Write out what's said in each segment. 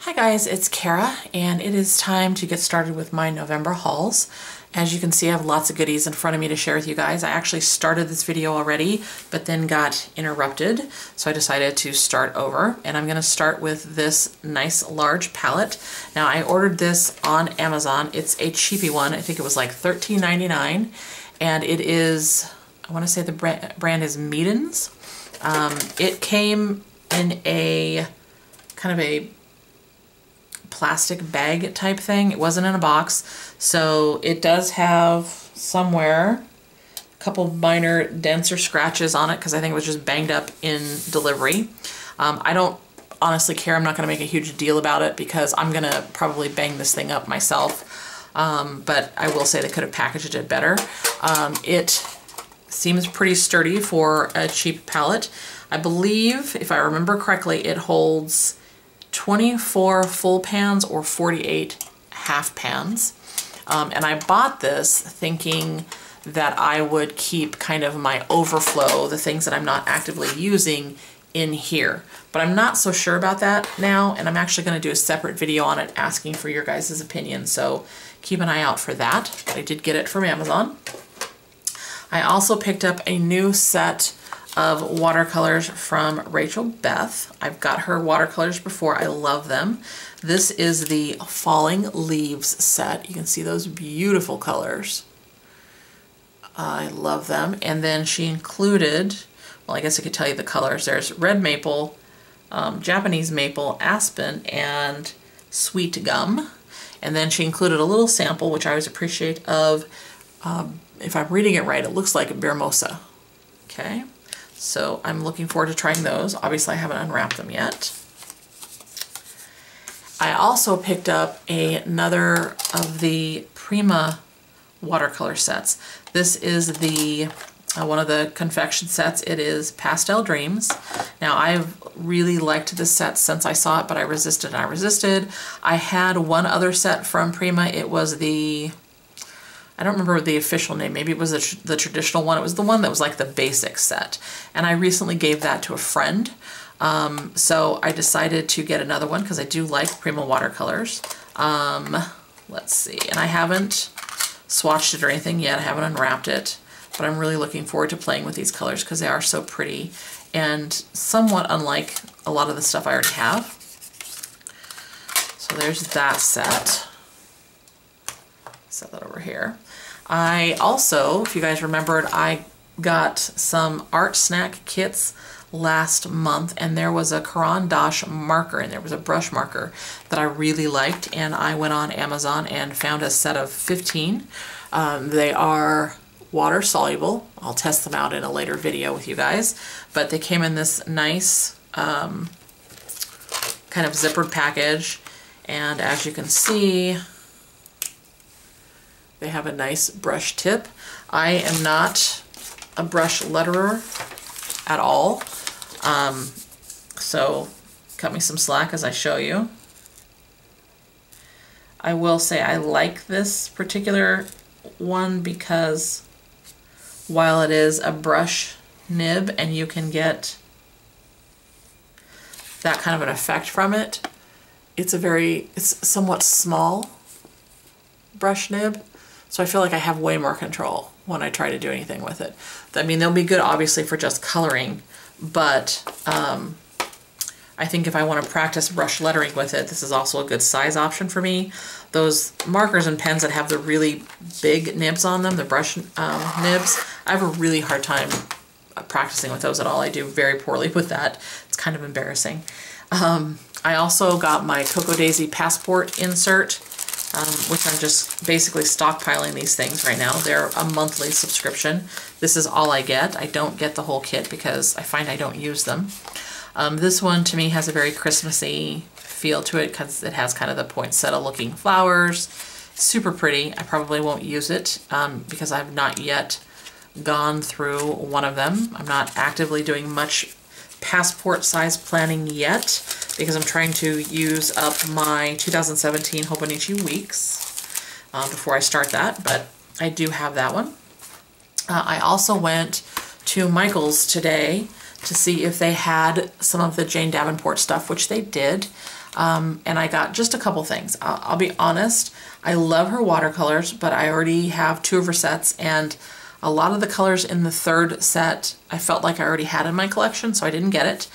Hi guys, it's Kara, and it is time to get started with my November hauls. As you can see, I have lots of goodies in front of me to share with you guys. I actually started this video already, but then got interrupted, so I decided to start over. And I'm going to start with this nice large palette. Now, I ordered this on Amazon. It's a cheapy one. I think it was like $13.99, and it is, I want to say the brand is Meaden's. It came in a kind of a plastic bag type thing. It wasn't in a box, so it does have somewhere a couple minor dents or scratches on it because I think it was just banged up in delivery. I don't honestly care. I'm not going to make a huge deal about it because I'm going to probably bang this thing up myself, but I will say they could have packaged it better. It seems pretty sturdy for a cheap palette. I believe, if I remember correctly, it holds 24 full pans or 48 half pans. And I bought this thinking that I would keep kind of my overflow, the things that I'm not actively using, in here. But I'm not so sure about that now, and I'm actually going to do a separate video on it asking for your guys' opinion, so keep an eye out for that. But I did get it from Amazon. I also picked up a new set of watercolors from Rachel Beth. I've got her watercolors before. I love them. This is the Falling Leaves set. You can see those beautiful colors. I love them. And then she included, well, I guess I could tell you the colors. There's red maple, Japanese maple, aspen, and sweet gum. And then she included a little sample, which I always appreciate, of, if I'm reading it right, it looks like Bermosa. Okay. So I'm looking forward to trying those. Obviously, I haven't unwrapped them yet. I also picked up another of the Prima watercolor sets. This is the one of the confection sets. It is Pastel Dreams. Now, I've really liked this set since I saw it, but I resisted and I resisted. I had one other set from Prima. It was the, I don't remember the official name. Maybe it was the traditional one. It was the one that was like the basic set. And I recently gave that to a friend. So I decided to get another one because I do like Prima watercolors. Let's see. And I haven't swatched it or anything yet. I haven't unwrapped it. But I'm really looking forward to playing with these colors because they are so pretty and somewhat unlike a lot of the stuff I already have. So there's that set. Set that over here. I also, if you guys remembered, I got some art snack kits last month, and there was a Caran d'Ache marker, and there was a brush marker that I really liked, and I went on Amazon and found a set of 15. They are water soluble. I'll test them out in a later video with you guys, but they came in this nice kind of zippered package, and as you can see, they have a nice brush tip. I am not a brush letterer at all, so cut me some slack as I show you. I will say I like this particular one because while it is a brush nib and you can get that kind of an effect from it, it's somewhat small brush nib. So I feel like I have way more control when I try to do anything with it. I mean, they'll be good obviously for just coloring, but I think if I want to practice brush lettering with it, this is also a good size option for me. Those markers and pens that have the really big nibs on them, the brush nibs, I have a really hard time practicing with those at all. I do very poorly with that. It's kind of embarrassing. I also got my Cocoa Daisy Passport insert, which I'm just basically stockpiling these things right now. They're a monthly subscription. This is all I get. I don't get the whole kit because I find I don't use them. This one to me has a very Christmassy feel to it because it has kind of the poinsettia looking flowers. Super pretty. I probably won't use it because I've not yet gone through one of them. I'm not actively doing much passport size planning yet because I'm trying to use up my 2017 Hobonichi weeks before I start that, but I do have that one. I also went to Michael's today to see if they had some of the Jane Davenport stuff, which they did. and I got just a couple things. I'll be honest, I love her watercolors, but I already have 2 of her sets, and a lot of the colors in the 3rd set I felt like I already had in my collection, so I didn't get it.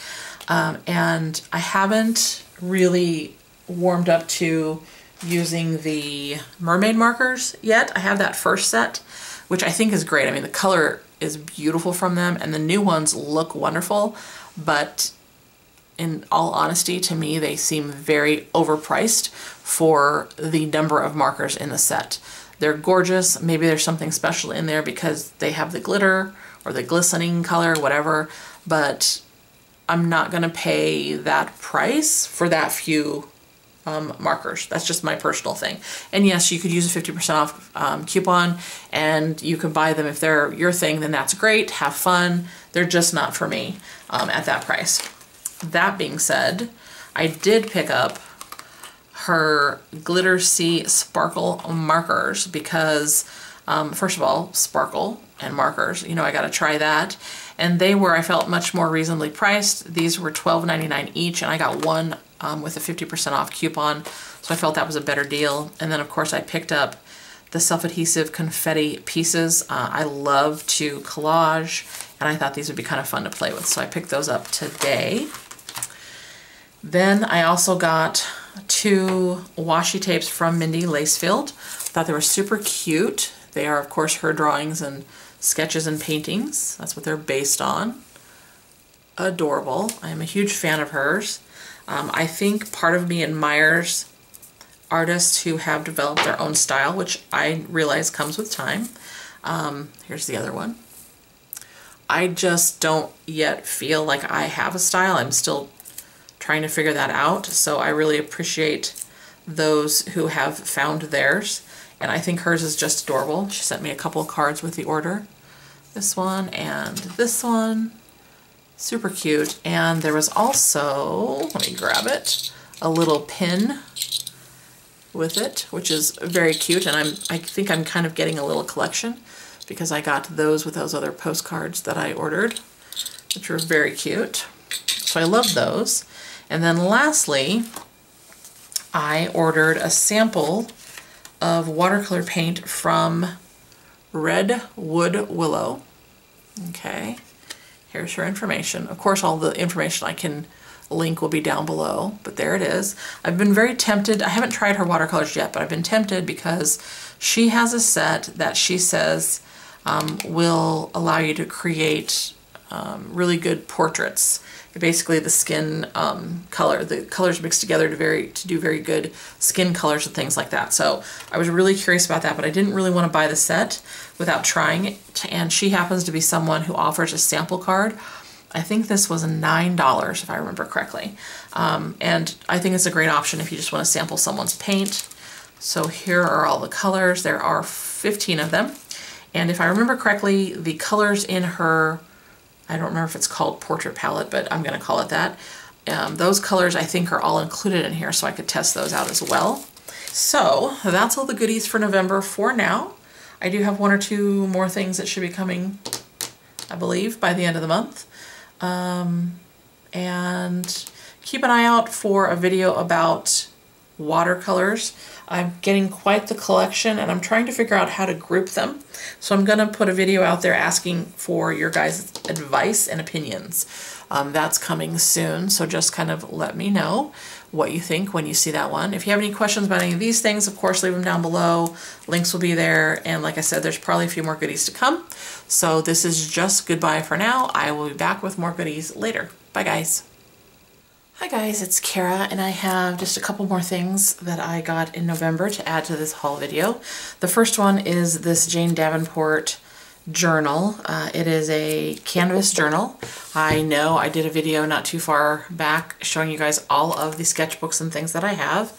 And I haven't really warmed up to using the mermaid markers yet. I have that first set, which I think is great. I mean, the color is beautiful from them, and the new ones look wonderful, but in all honesty, to me, they seem very overpriced for the number of markers in the set. They're gorgeous. Maybe there's something special in there because they have the glitter or the glistening color, whatever, but I'm not gonna pay that price for that few markers. That's just my personal thing. And yes, you could use a 50% off coupon, and you can buy them if they're your thing, then that's great, have fun. They're just not for me at that price. That being said, I did pick up her Glitter Sea Sparkle markers because, first of all, sparkle and markers, you know, I gotta try that. And they were, I felt, much more reasonably priced. These were $12.99 each, and I got one with a 50% off coupon, so I felt that was a better deal. And then, of course, I picked up the self-adhesive confetti pieces. I love to collage, and I thought these would be kind of fun to play with, so I picked those up today. Then I also got 2 washi tapes from Mindy Lacefield. Thought they were super cute. They are, of course, her drawings and sketches and paintings. That's what they're based on. Adorable. I am a huge fan of hers. I think part of me admires artists who have developed their own style, which I realize comes with time. Here's the other one. I just don't yet feel like I have a style. I'm still trying to figure that out, so I really appreciate those who have found theirs, and I think hers is just adorable. She sent me a couple of cards with the order. This one and this one. Super cute. And there was also, let me grab it, a little pin with it, which is very cute, and I think I'm kind of getting a little collection because I got those with those other postcards that I ordered, which were very cute. So I love those. And then lastly, I ordered a sample of watercolor paint from Redwood Willow. Okay, here's her information. Of course, all the information I can link will be down below, but there it is. I've been very tempted. I haven't tried her watercolors yet, but I've been tempted because she has a set that she says will allow you to create really good portraits. Basically the skin color, the colors mixed together to do very good skin colors and things like that. So I was really curious about that, but I didn't really want to buy the set without trying it. And she happens to be someone who offers a sample card. I think this was $9 if I remember correctly. And I think it's a great option if you just want to sample someone's paint. So here are all the colors. There are 15 of them. And if I remember correctly, the colors in her, I don't remember if it's called portrait palette, but I'm going to call it that. Those colors I think are all included in here, so I could test those out as well. So that's all the goodies for November for now. I do have 1 or 2 more things that should be coming, I believe, by the end of the month. And keep an eye out for a video about watercolors. I'm getting quite the collection, and I'm trying to figure out how to group them. So I'm going to put a video out there asking for your guys' advice and opinions. That's coming soon, so just kind of let me know what you think when you see that one. If you have any questions about any of these things, of course, leave them down below. Links will be there, and like I said, there's probably a few more goodies to come. So this is just goodbye for now. I will be back with more goodies later. Bye, guys. Hi guys, it's Kara, and I have just a couple more things that I got in November to add to this haul video. The first one is this Jane Davenport journal. It is a canvas journal. I know I did a video not too far back showing you guys all of the sketchbooks and things that I have,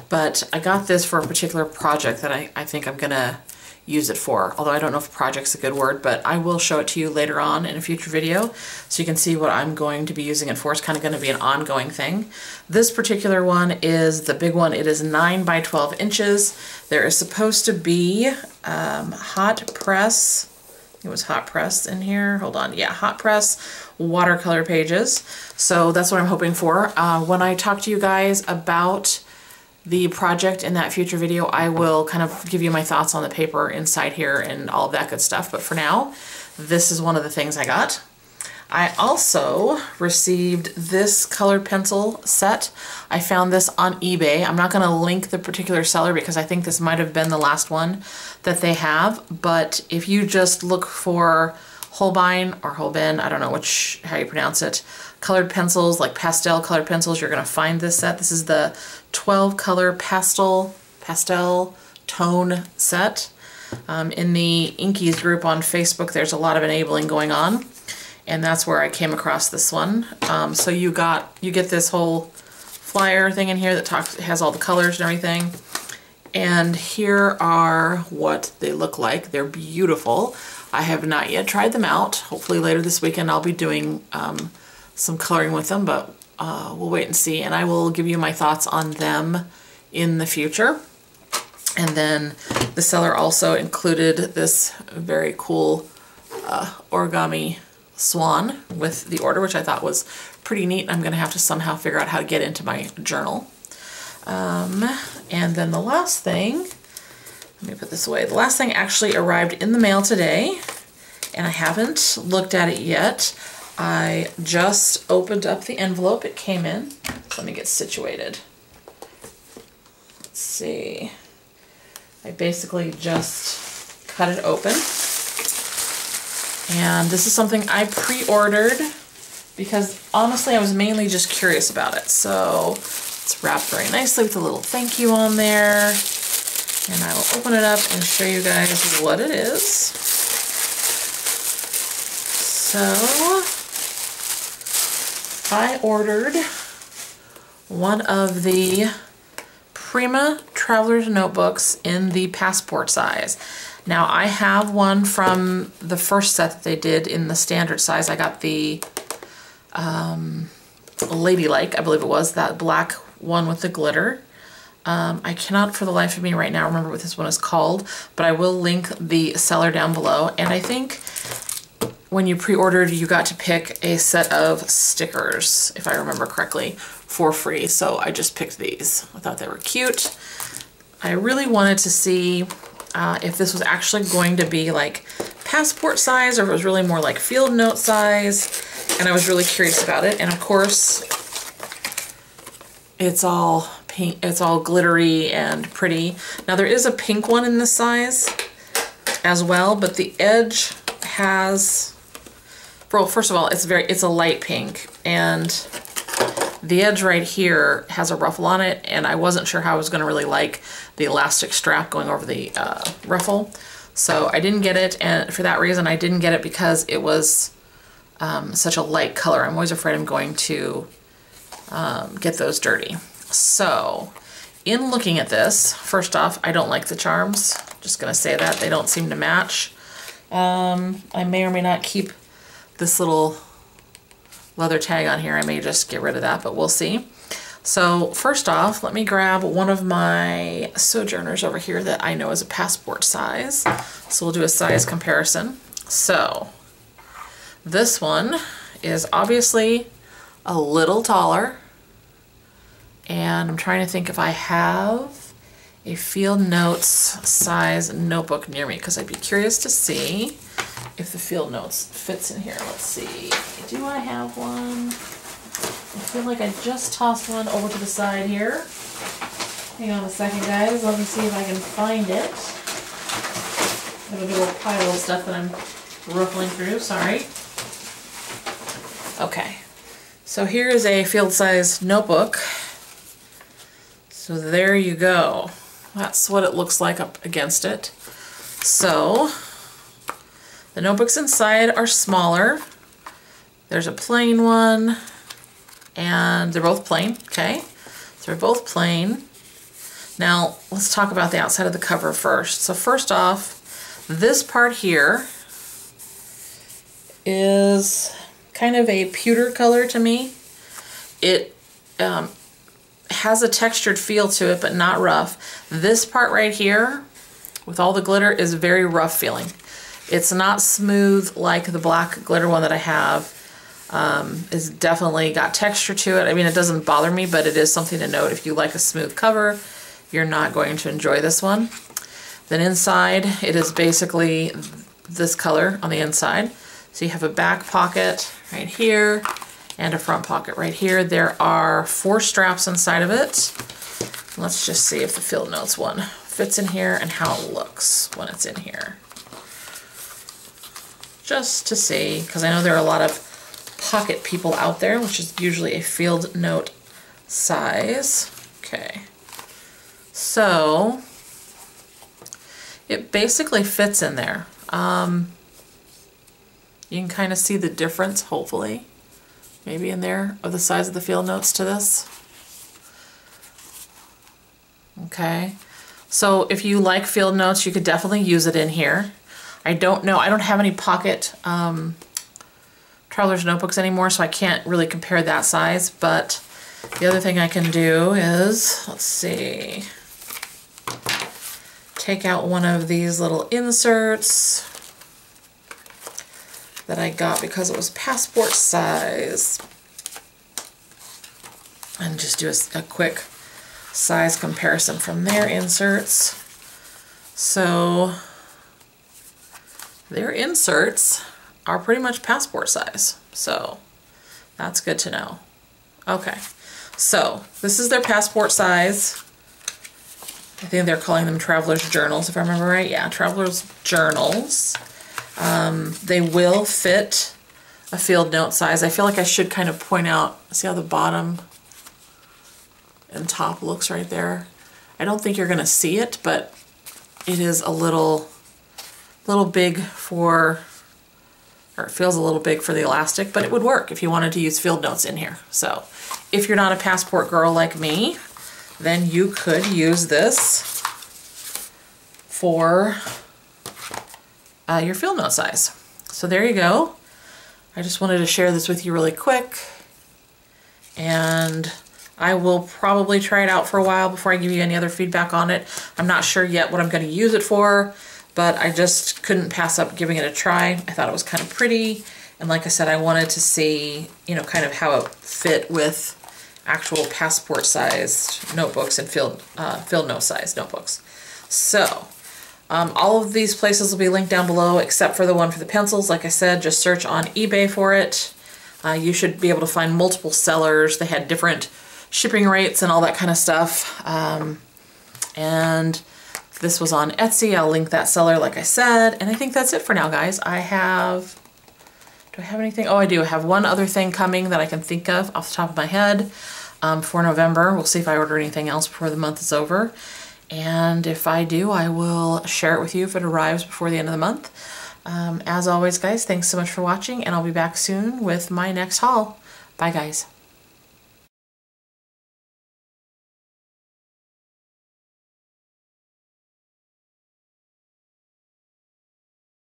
but I got this for a particular project that I think I'm gonna use it for. Although I don't know if project's a good word, but I will show it to you later on in a future video so you can see what I'm going to be using it for. It's kind of going to be an ongoing thing. This particular one is the big one. It is 9 by 12 inches. There is supposed to be hot press it was hot press in here. Hold on, yeah, hot press watercolor pages. So that's what I'm hoping for. When I talk to you guys about the project in that future video, I will kind of give you my thoughts on the paper inside here and all of that good stuff. But for now, this is one of the things I got. I also received this colored pencil set. I found this on eBay. I'm not going to link the particular seller because I think this might have been the last one that they have. But if you just look for Holbein or Holbein, I don't know how you pronounce it, colored pencils, like pastel colored pencils, you're going to find this set. This is the 12 color pastel tone set. In the Inkies group on Facebook, there's a lot of enabling going on, and that's where I came across this one. So you get this whole flyer thing in here that has all the colors and everything. And here are what they look like. They're beautiful. I have not yet tried them out. Hopefully later this weekend I'll be doing some coloring with them, but we'll wait and see. And I will give you my thoughts on them in the future. And then the seller also included this very cool origami swan with the order, which I thought was pretty neat. I'm gonna have to somehow figure out how to get into my journal. And then the last thing, let me put this away. The last thing actually arrived in the mail today, and I haven't looked at it yet. I just opened up the envelope it came in. So let me get situated. Let's see. I basically just cut it open. And this is something I pre-ordered because honestly I was mainly just curious about it. So it's wrapped very nicely with a little thank you on there. And I will open it up and show you guys what it is. So I ordered one of the Prima Traveler's Notebooks in the passport size. Now I have one from the first set that they did in the standard size. I got the Ladylike, I believe it was, that black one with the glitter. I cannot for the life of me right now remember what this one is called, but I will link the seller down below. And I think when you pre-ordered, you got to pick a set of stickers, if I remember correctly, for free. So I just picked these. I thought they were cute. I really wanted to see if this was actually going to be like passport size or if it was really more like field note size. And I was really curious about it. And of course, it's all pink, it's all glittery and pretty. Now there is a pink one in this size as well, but the edge has, well, first of all, it's a light pink, and the edge right here has a ruffle on it, and I wasn't sure how I was going to really like the elastic strap going over the ruffle. So I didn't get it, and for that reason I didn't get it because it was such a light color. I'm always afraid I'm going to get those dirty. So in looking at this, first off, I don't like the charms. Just gonna say that. They don't seem to match. I may or may not keep this little leather tag on here. I may just get rid of that, but we'll see. So first off, let me grab one of my Sojourners over here that I know is a passport size. So we'll do a size comparison. So this one is obviously a little taller, and I'm trying to think if I have a Field Notes size notebook near me, because I'd be curious to see if the Field Notes fits in here. Let's see. Do I have one? I feel like I just tossed one over to the side here. Hang on a second, guys. Let me see if I can find it. I have a big old pile of stuff that I'm ruffling through. Sorry. Okay. So here is a field size notebook. So there you go. That's what it looks like up against it. So the notebooks inside are smaller. There's a plain one, and they're both plain, okay? So they're both plain. Now let's talk about the outside of the cover first. So first off, this part here is kind of a pewter color to me. It has a textured feel to it, but not rough. This part right here, with all the glitter, is very rough feeling. It's not smooth like the black glitter one that I have. It's definitely got texture to it. I mean, it doesn't bother me, but it is something to note. If you like a smooth cover, you're not going to enjoy this one. Then inside, it is basically this color on the inside. So you have a back pocket right here and a front pocket right here. There are 4 straps inside of it. Let's just see if the Field Notes one fits in here and how it looks when it's in here. Just to see, because I know there are a lot of pocket people out there, which is usually a Field Note size. Okay, so it basically fits in there. You can kind of see the difference, hopefully, maybe in there, of the size of the Field Notes to this. Okay, so if you like Field Notes, you could definitely use it in here. I don't know, I don't have any pocket Traveler's Notebooks anymore, so I can't really compare that size, but the other thing I can do is, let's see, take out one of these little inserts that I got because it was passport size, and just do a quick size comparison from their inserts. So their inserts are pretty much passport size, so that's good to know. Okay, so this is their passport size. I think they're calling them Traveler's Journals, if I remember right. Yeah, Traveler's Journals. They will fit a Field Note size. I feel like I should kind of point out, see how the bottom and top looks right there? I don't think you're gonna see it, but it is a little big for, or it feels a little big for the elastic, but it would work if you wanted to use Field Notes in here. So if you're not a passport girl like me, then you could use this for your Field Note size. So there you go. I just wanted to share this with you really quick, and I will probably try it out for a while before I give you any other feedback on it. I'm not sure yet what I'm going to use it for, but I just couldn't pass up giving it a try. I thought it was kind of pretty, and like I said, I wanted to see, you know, kind of how it fit with actual passport sized notebooks and Field Note sized notebooks. So all of these places will be linked down below except for the one for the pencils. Like I said, just search on eBay for it. You should be able to find multiple sellers. They had different shipping rates and all that kind of stuff. And this was on Etsy. I'll link that seller like I said. And I think that's it for now, guys. Do I have anything? Oh, I do. I have one other thing coming that I can think of off the top of my head for November. We'll see if I order anything else before the month is over. And if I do, I will share it with you if it arrives before the end of the month. As always, guys, thanks so much for watching, and I'll be back soon with my next haul. Bye, guys.